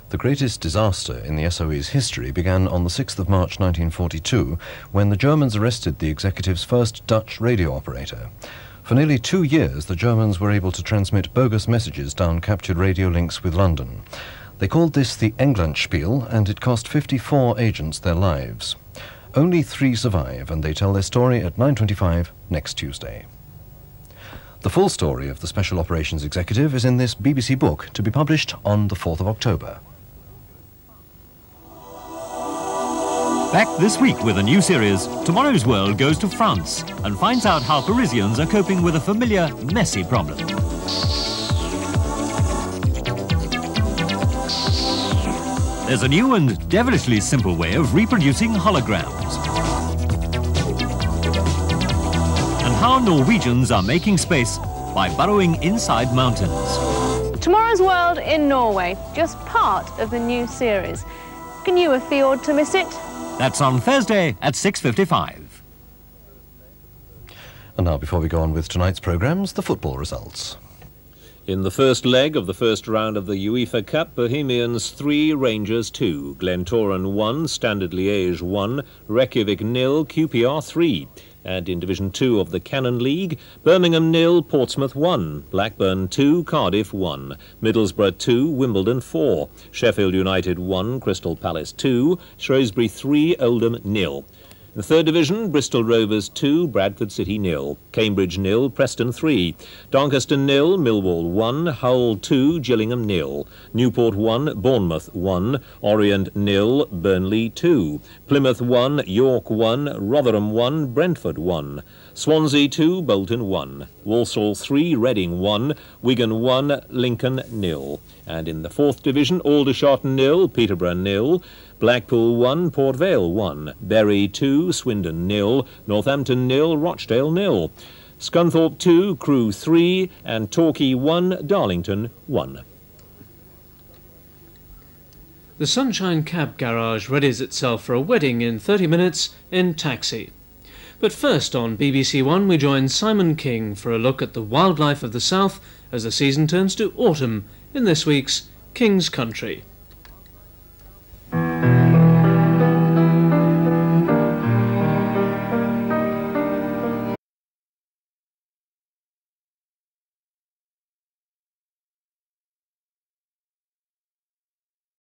The greatest disaster in the SOE's history began on the 6th of March 1942, when the Germans arrested the executive's first Dutch radio operator. For nearly 2 years, the Germans were able to transmit bogus messages down captured radio links with London. They called this the Englandspiel, and it cost 54 agents their lives. Only 3 survive, and they tell their story at 9:25 next Tuesday. The full story of the Special Operations Executive is in this BBC book, to be published on the 4th of October. Back this week with a new series, Tomorrow's World goes to France and finds out how Parisians are coping with a familiar, messy problem. There's a new and devilishly simple way of reproducing holograms. And how Norwegians are making space by burrowing inside mountains. Tomorrow's World in Norway, just part of the new series. Can you afford to miss it? That's on Thursday at 6:55. And now, before we go on with tonight's programmes, the football results. In the first leg of the first round of the UEFA Cup, Bohemians 3, Rangers 2, Glentoran 1, Standard Liège 1, Reykjavik 0, QPR 3. And in Division 2 of the Cannon League, Birmingham 0, Portsmouth 1, Blackburn 2, Cardiff 1, Middlesbrough 2, Wimbledon 4, Sheffield United 1, Crystal Palace 2, Shrewsbury 3, Oldham 0. In the third division, Bristol Rovers 2, Bradford City 0, Cambridge 0, Preston 3, Doncaster 0, Millwall 1, Hull 2, Gillingham 0, Newport 1, Bournemouth 1, Orient 0, Burnley 2, Plymouth 1, York 1, Rotherham 1, Brentford 1, Swansea 2, Bolton 1, Walsall 3, Reading 1, Wigan 1, Lincoln 0. And in the fourth division, Aldershot 0, Peterborough 0, Blackpool 1, Port Vale 1, Bury 2, Swindon 0, Northampton 0, Rochdale 0, Scunthorpe 2, Crewe 3, and Torquay 1, Darlington 1. The Sunshine Cab Garage readies itself for a wedding in 30 minutes in Taxi. But first on BBC1 we join Simon King for a look at the wildlife of the south as the season turns to autumn in this week's King's Country.